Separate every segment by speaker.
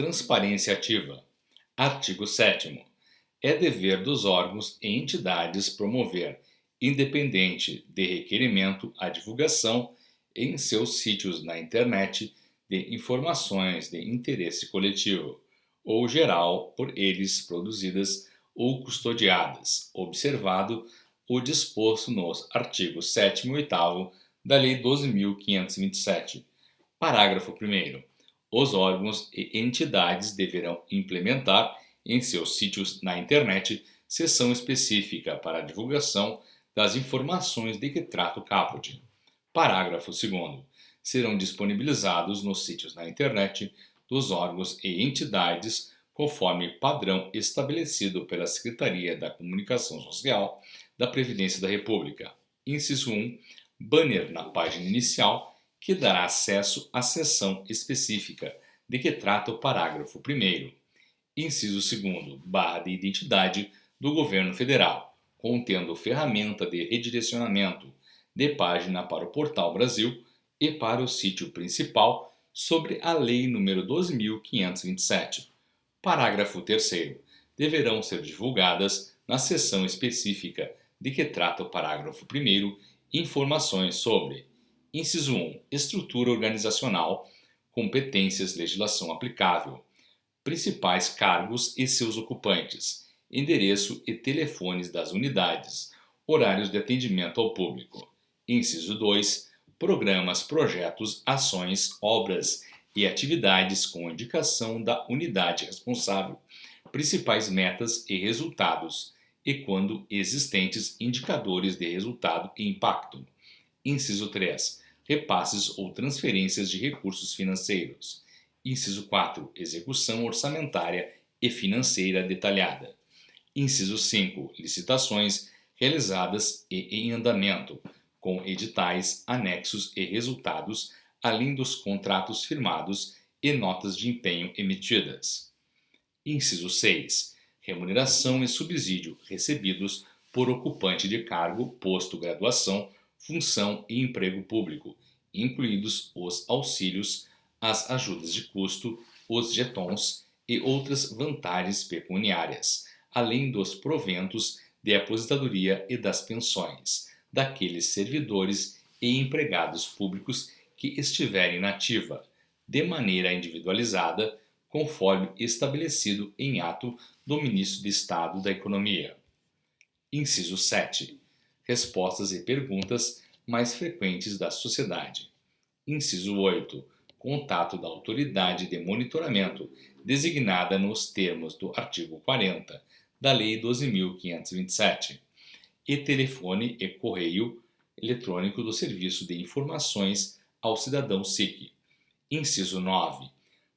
Speaker 1: Transparência ativa. Artigo 7º. É dever dos órgãos e entidades promover, independente de requerimento, a divulgação em seus sítios na internet de informações de interesse coletivo ou geral por eles produzidas ou custodiadas, observado o disposto nos artigos 7º e 8º da Lei 12.527. Parágrafo 1º. Os órgãos e entidades deverão implementar em seus sítios na internet seção específica para a divulgação das informações de que trata o caput. Parágrafo 2º. Serão disponibilizados nos sítios na internet dos órgãos e entidades conforme padrão estabelecido pela Secretaria da Comunicação Social da Previdência da República. Inciso 1. Banner na página inicial que dará acesso à seção específica de que trata o parágrafo 1º. Inciso 2º. Barra de identidade do Governo Federal, contendo ferramenta de redirecionamento de página para o Portal Brasil e para o sítio principal sobre a Lei nº 12.527. Parágrafo 3º. Deverão ser divulgadas na seção específica de que trata o parágrafo 1º informações sobre: inciso 1. Estrutura organizacional, competências, legislação aplicável, principais cargos e seus ocupantes, endereço e telefones das unidades, horários de atendimento ao público. Inciso 2. Programas, projetos, ações, obras e atividades com indicação da unidade responsável, principais metas e resultados, e, quando existentes, indicadores de resultado e impacto. Inciso 3. Repasses ou transferências de recursos financeiros. Inciso 4. Execução orçamentária e financeira detalhada. Inciso 5. Licitações realizadas e em andamento, com editais, anexos e resultados, além dos contratos firmados e notas de empenho emitidas. Inciso 6. Remuneração e subsídio recebidos por ocupante de cargo, posto, graduação, função e emprego público, incluídos os auxílios, as ajudas de custo, os jetons e outras vantagens pecuniárias, além dos proventos de aposentadoria e das pensões daqueles servidores e empregados públicos que estiverem na ativa, de maneira individualizada, conforme estabelecido em ato do Ministro de Estado da Economia. Inciso 7. Respostas e perguntas mais frequentes da sociedade. Inciso 8. Contato da autoridade de monitoramento, designada nos termos do artigo 40 da Lei 12.527, e telefone e correio eletrônico do Serviço de Informações ao Cidadão SIC. Inciso 9.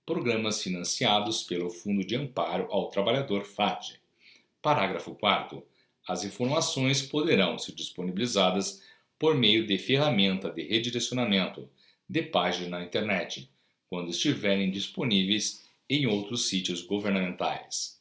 Speaker 1: Programas financiados pelo Fundo de Amparo ao Trabalhador FAT. Parágrafo 4º. As informações poderão ser disponibilizadas por meio de ferramenta de redirecionamento de página na internet, quando estiverem disponíveis em outros sítios governamentais.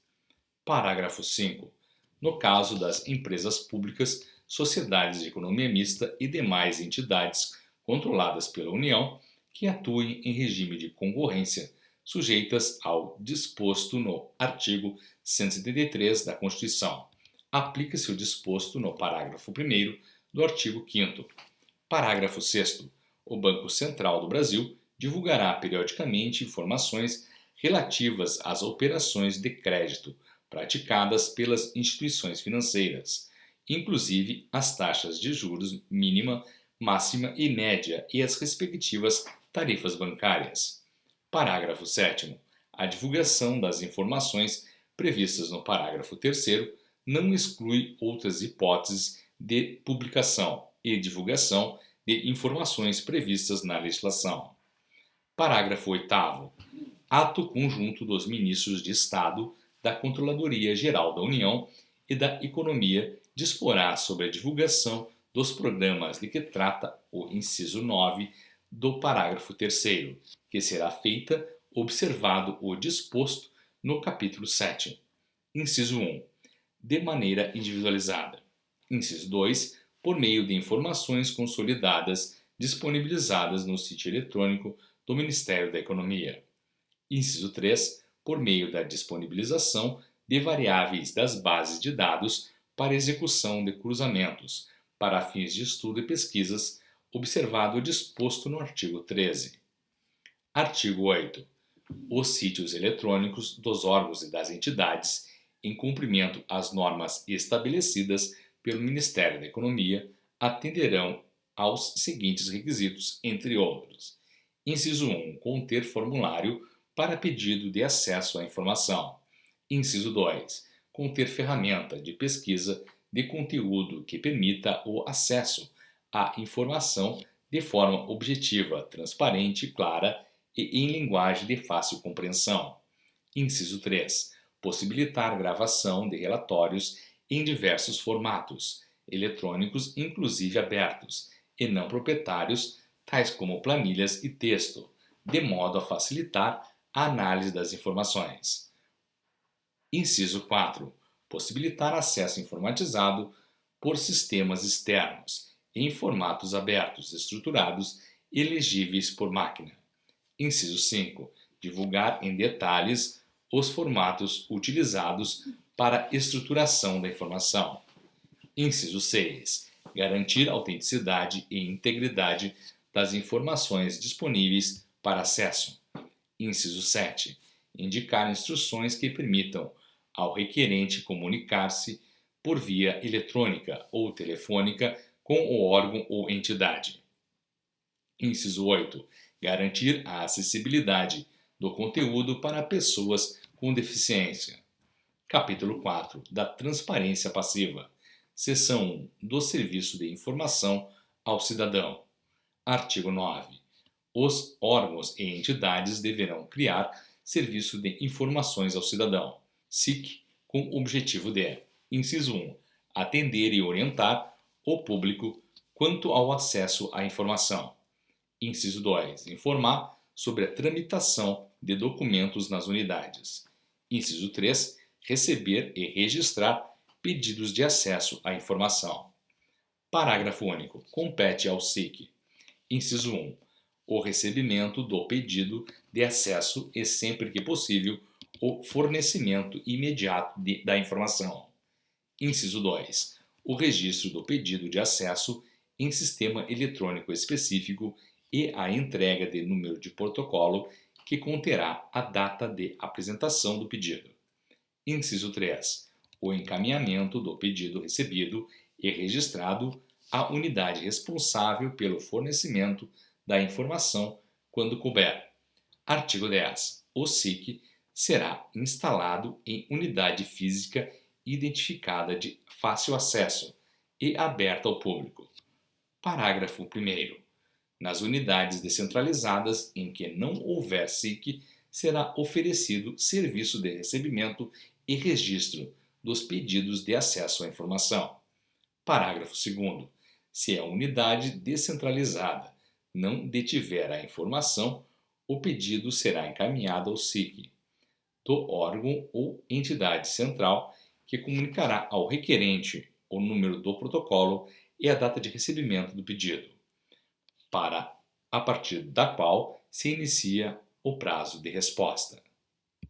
Speaker 1: Parágrafo 5. No caso das empresas públicas, sociedades de economia mista e demais entidades controladas pela União que atuem em regime de concorrência, sujeitas ao disposto no artigo 173 da Constituição. Aplica-se o disposto no parágrafo 1º do artigo 5º. Parágrafo 6º. O Banco Central do Brasil divulgará periodicamente informações relativas às operações de crédito praticadas pelas instituições financeiras, inclusive as taxas de juros mínima, máxima e média e as respectivas tarifas bancárias. Parágrafo 7º. A divulgação das informações previstas no parágrafo 3º não exclui outras hipóteses de publicação e divulgação de informações previstas na legislação. Parágrafo 8º. Ato conjunto dos ministros de Estado da Controladoria Geral da União e da Economia disporá sobre a divulgação dos programas de que trata o inciso 9 do parágrafo 3º, que será feita observado o disposto no capítulo 7. Inciso 1. De maneira individualizada. Inciso 2. Por meio de informações consolidadas disponibilizadas no sítio eletrônico do Ministério da Economia. Inciso 3. por meio da disponibilização de variáveis das bases de dados para execução de cruzamentos, para fins de estudo e pesquisas, observado o disposto no artigo 13. Artigo 8. Os sítios eletrônicos dos órgãos e das entidades, em cumprimento às normas estabelecidas pelo Ministério da Economia, atenderão aos seguintes requisitos, entre outros. Inciso 1. Conter formulário para pedido de acesso à informação. Inciso 2. Conter ferramenta de pesquisa de conteúdo que permita o acesso à informação de forma objetiva, transparente, clara e em linguagem de fácil compreensão. Inciso 3. Possibilitar gravação de relatórios em diversos formatos, eletrônicos inclusive abertos, e não proprietários, tais como planilhas e texto, de modo a facilitar a análise das informações. Inciso 4. Possibilitar acesso informatizado por sistemas externos, em formatos abertos, estruturados e legíveis por máquina. Inciso 5. Divulgar em detalhes os formatos utilizados para estruturação da informação. Inciso 6. Garantir a autenticidade e integridade das informações disponíveis para acesso. Inciso 7. Indicar instruções que permitam ao requerente comunicar-se por via eletrônica ou telefônica com o órgão ou entidade. Inciso 8. Garantir a acessibilidade do conteúdo para pessoas com deficiência. Capítulo 4. Da transparência passiva. Seção 1. Do serviço de informação ao cidadão. Artigo 9. Os órgãos e entidades deverão criar serviço de informações ao cidadão, SIC, com o objetivo de: inciso 1. Atender e orientar o público quanto ao acesso à informação. Inciso 2. Informar sobre a tramitação de documentos nas unidades. Inciso 3. Receber e registrar pedidos de acesso à informação. Parágrafo único. Compete ao SIC. Inciso 1. O recebimento do pedido de acesso e, sempre que possível, o fornecimento imediato da informação. Inciso 2. O registro do pedido de acesso em sistema eletrônico específico e a entrega de número de protocolo que conterá a data de apresentação do pedido. Inciso 3. O encaminhamento do pedido recebido e registrado à unidade responsável pelo fornecimento da informação quando couber. Artigo 10. O SIC será instalado em unidade física identificada de fácil acesso e aberta ao público. Parágrafo 1º. Nas unidades descentralizadas em que não houver SIC, será oferecido serviço de recebimento e registro dos pedidos de acesso à informação. Parágrafo 2º. Se a unidade descentralizada não detiver a informação, o pedido será encaminhado ao SIC do órgão ou entidade central, que comunicará ao requerente o número do protocolo e a data de recebimento do pedido, a partir da qual se inicia o prazo de resposta.